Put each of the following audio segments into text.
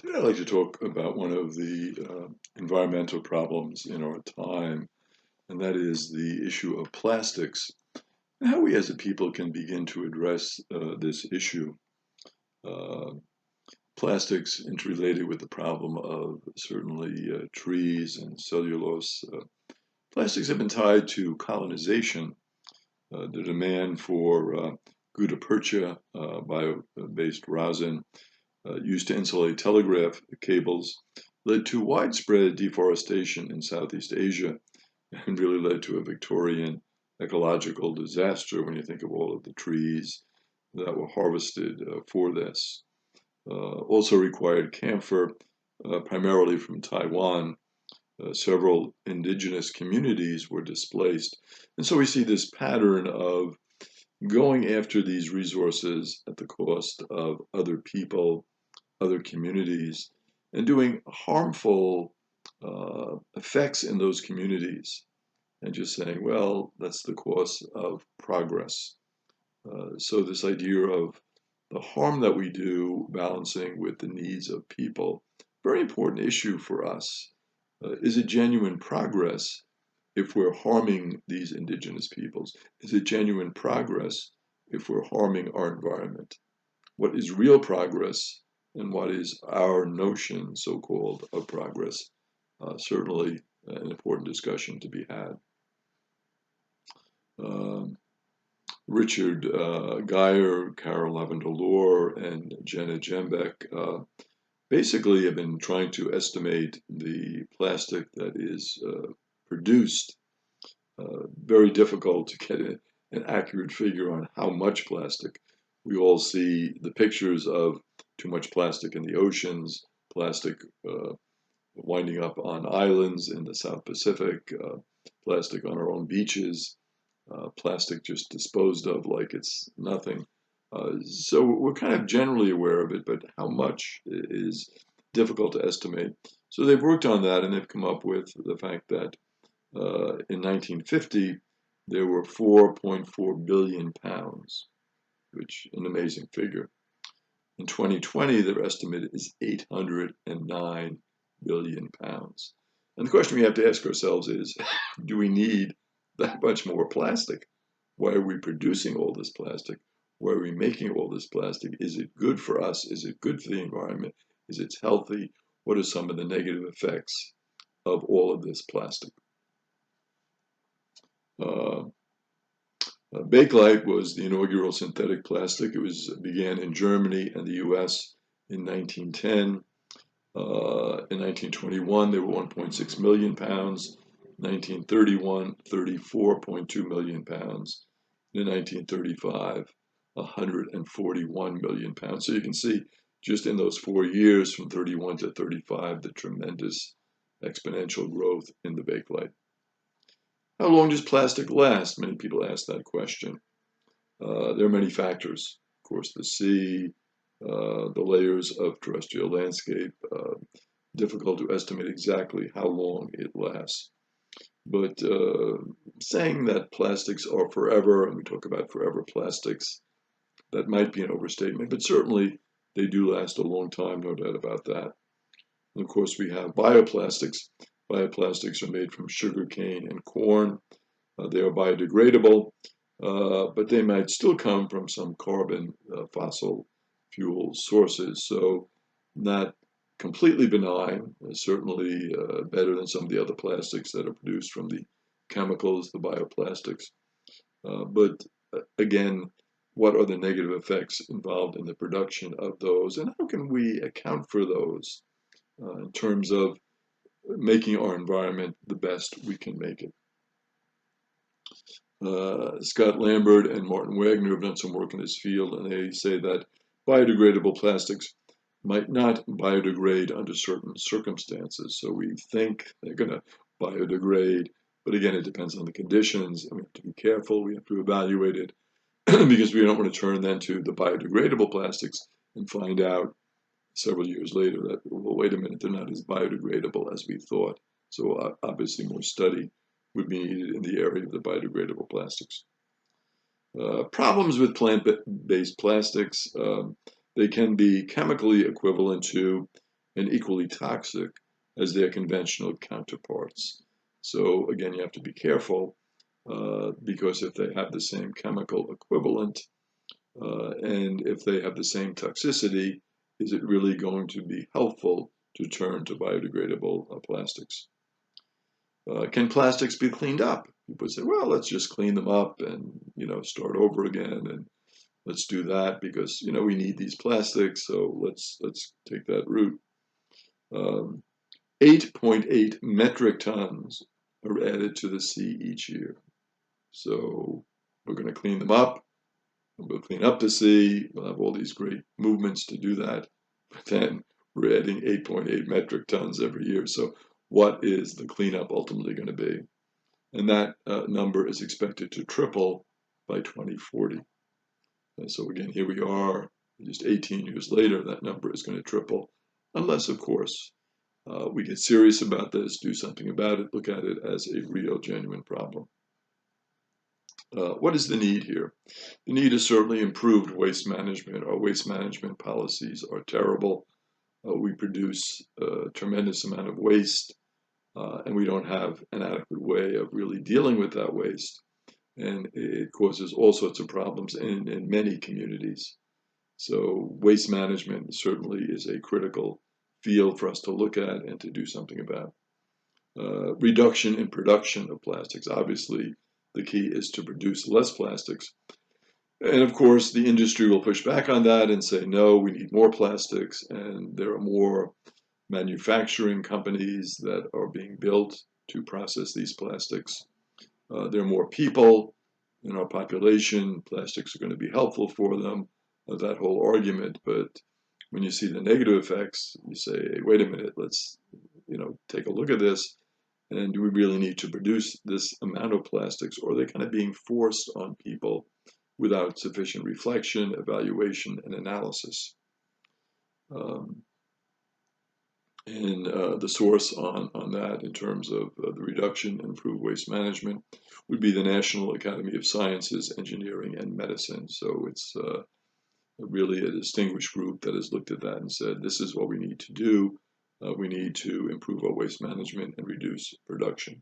Today I'd like to talk about one of the environmental problems in our time, and that is the issue of plastics, and how we as a people can begin to address this issue. Uh, Plastics interrelated with the problem of certainly trees and cellulose. Plastics have been tied to colonization, the demand for gutta percha, bio-based rosin, used to insulate telegraph cables, led to widespread deforestation in Southeast Asia and really led to a Victorian ecological disaster when you think of all of the trees that were harvested for this. Also required camphor, primarily from Taiwan. Several indigenous communities were displaced. And so we see this pattern of going after these resources at the cost of other people, other communities, and doing harmful effects in those communities, and just saying, well, that's the cost of progress. So, this idea of the harm that we do balancing with the needs of people, very important issue for us. Is it genuine progress if we're harming these indigenous peoples? Is it genuine progress if we're harming our environment? What is real progress and what is our notion, so called, of progress? Certainly an important discussion to be had. Um, Richard Geyer, Carol Lavender-Lohr, and Jenna Jembeck basically have been trying to estimate the plastic that is produced. Very difficult to get an accurate figure on how much plastic. We all see the pictures of too much plastic in the oceans, plastic winding up on islands in the South Pacific, plastic on our own beaches, plastic just disposed of like it's nothing. So we're kind of generally aware of it, but how much is difficult to estimate. So they've worked on that and they've come up with the fact that in 1950 there were 4.4 billion pounds, which is an amazing figure. In 2020, their estimate is 809 billion pounds. And the question we have to ask ourselves is, do we need that much more plastic? Why are we producing all this plastic? Why are we making all this plastic? Is it good for us? Is it good for the environment? Is it healthy? What are some of the negative effects of all of this plastic? Uh, Bakelite was the inaugural synthetic plastic. It began in Germany and the US in 1910. In 1921, there were 1.6 million pounds. 1931, 34.2 million pounds. In 1935, 141 million pounds. So you can see just in those 4 years, from 31 to 35, the tremendous exponential growth in the Bakelite. How long does plastic last? Many people ask that question. There are many factors. Of course, the sea, the layers of terrestrial landscape, difficult to estimate exactly how long it lasts. But saying that plastics are forever, and we talk about forever plastics, that might be an overstatement, but certainly they do last a long time, no doubt about that. And of course, we have bioplastics. Bioplastics are made from sugar cane and corn. They are biodegradable, but they might still come from some carbon fossil fuel sources. So not completely benign, certainly better than some of the other plastics that are produced from the chemicals, the bioplastics. But again, what are the negative effects involved in the production of those, and how can we account for those in terms of making our environment the best we can make it? Scott Lambert and Martin Wagner have done some work in this field, and they say that biodegradable plastics might not biodegrade under certain circumstances. So we think they're going to biodegrade, but again, it depends on the conditions, and we have to be careful. We have to evaluate it because we don't want to turn then to the biodegradable plastics and find out several years later that, well, wait a minute, they're not as biodegradable as we thought. So obviously more study would be needed in the area of the biodegradable plastics. Problems with plant-based plastics, they can be chemically equivalent to and equally toxic as their conventional counterparts. So again, you have to be careful because if they have the same chemical equivalent and if they have the same toxicity, is it really going to be helpful to turn to biodegradable plastics? Can plastics be cleaned up? People say, well, let's just clean them up and start over again, and let's do that because we need these plastics, so let's take that route. 8.8 metric tons are added to the sea each year. So we're going to clean them up. We'll clean up the sea. We'll have all these great movements to do that. But then we're adding 8.8 metric tons every year. So what is the cleanup ultimately going to be? And that number is expected to triple by 2040. And so again, here we are, just 18 years later, that number is going to triple, unless, of course, we get serious about this, do something about it, look at it as a real, genuine problem. What is the need here? The need is certainly improved waste management. Our waste management policies are terrible. We produce a tremendous amount of waste, and we don't have an adequate way of really dealing with that waste. And it causes all sorts of problems in many communities. So waste management certainly is a critical field for us to look at and to do something about. Reduction in production of plastics. Obviously, the key is to produce less plastics. And of course, the industry will push back on that and say, no, we need more plastics. And there are more manufacturing companies that are being built to process these plastics. There are more people in our population. Plastics are going to be helpful for them, that whole argument. But when you see the negative effects, you say, hey, wait a minute, let's take a look at this. And do we really need to produce this amount of plastics, or are they kind of being forced on people without sufficient reflection, evaluation, and analysis? The source on that in terms of the reduction and improved waste management would be the National Academy of Sciences, Engineering, and Medicine. So it's really a distinguished group that has looked at that and said, this is what we need to do. We need to improve our waste management and reduce production.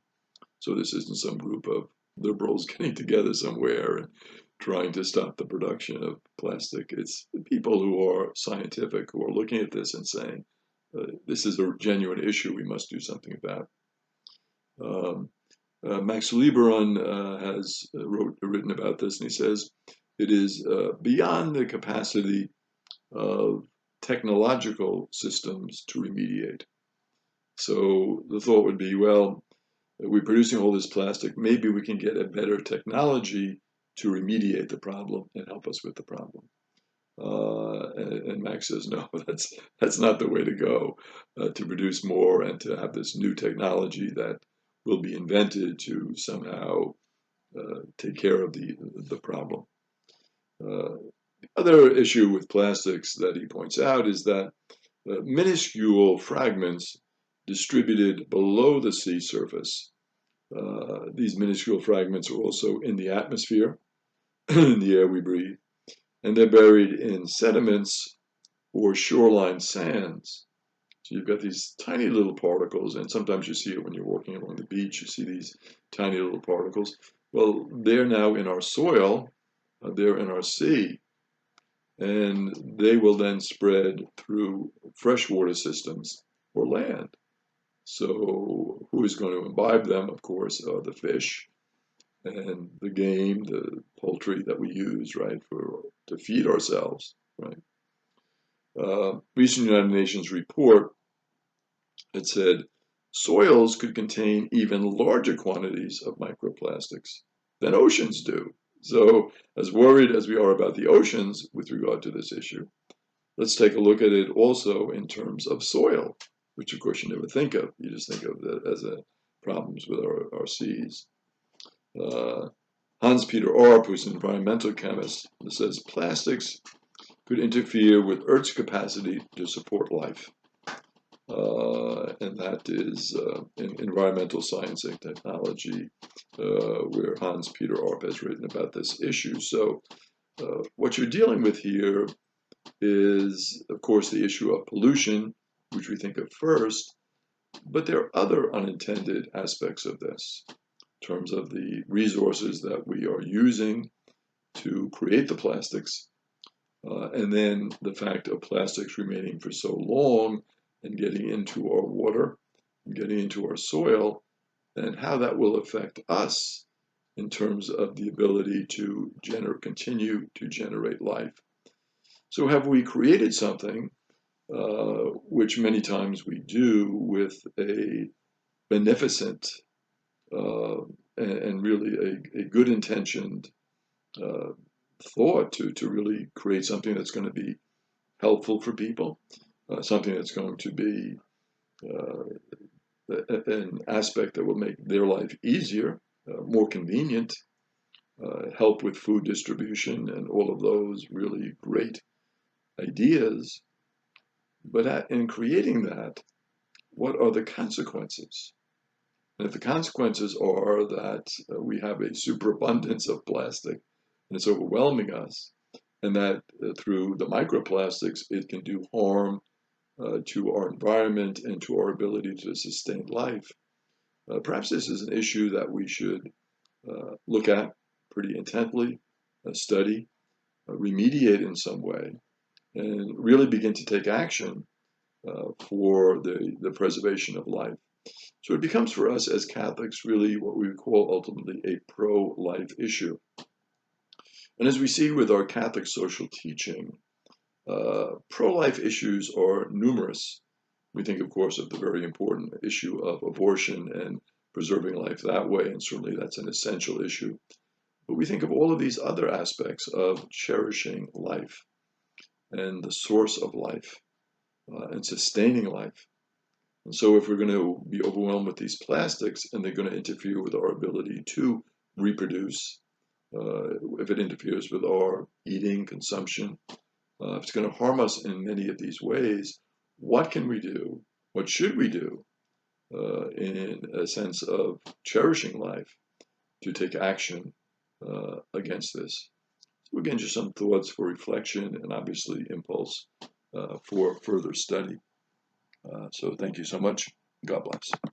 So this isn't some group of liberals getting together somewhere and trying to stop the production of plastic. It's people who are scientific, who are looking at this and saying, this is a genuine issue we must do something about. Max Lieberman has written about this, and he says, it is beyond the capacity of technological systems to remediate. So the thought would be, well, we're producing all this plastic, maybe we can get a better technology to remediate the problem and help us with the problem. And Max says, no, that's not the way to go, to produce more and to have this new technology that will be invented to somehow take care of the problem. The other issue with plastics that he points out is that minuscule fragments distributed below the sea surface, these minuscule fragments are also in the atmosphere, in the air we breathe, and they're buried in sediments or shoreline sands. So you've got these tiny little particles, and sometimes you see it when you're walking along the beach, you see these tiny little particles. Well, they're now in our soil, they're in our sea, and they will then spread through freshwater systems or land. So who is going to imbibe them? Of course, the fish and the game, the poultry that we use, right, to feed ourselves, right? Recent United Nations report, it said soils could contain even larger quantities of microplastics than oceans do. So as worried as we are about the oceans with regard to this issue, let's take a look at it also in terms of soil, which of course you never think of. You just think of it as problems with our seas. Hans-Peter Arp, who's an environmental chemist, says plastics could interfere with Earth's capacity to support life. And that is in environmental science and technology, where Hans-Peter Arp has written about this issue. So what you're dealing with here is, of course, the issue of pollution which we think of first, but there are other unintended aspects of this in terms of the resources that we are using to create the plastics, and then the fact of plastics remaining for so long and getting into our water, and getting into our soil, and how that will affect us in terms of the ability to continue to generate life. So have we created something, which many times we do with a beneficent and really a good intentioned thought to really create something that's going to be helpful for people, something that's going to be an aspect that will make their life easier, more convenient, help with food distribution, and all of those really great ideas. But in creating that, what are the consequences? And if the consequences are that we have a superabundance of plastic and it's overwhelming us, and that through the microplastics it can do harm to our environment and to our ability to sustain life, perhaps this is an issue that we should look at pretty intently, study, remediate in some way, and really begin to take action for the preservation of life. So it becomes for us as Catholics really what we would call ultimately a pro-life issue. And as we see with our Catholic social teaching, pro-life issues are numerous. We think, of course, of the very important issue of abortion and preserving life that way, and certainly that's an essential issue. But we think of all of these other aspects of cherishing life and the source of life and sustaining life. And so if we're going to be overwhelmed with these plastics and they're going to interfere with our ability to reproduce, if it interferes with our eating, consumption, if it's going to harm us in many of these ways, what can we do? What should we do in a sense of cherishing life to take action against this? So again, just some thoughts for reflection and obviously impulse for further study. So thank you so much. God bless.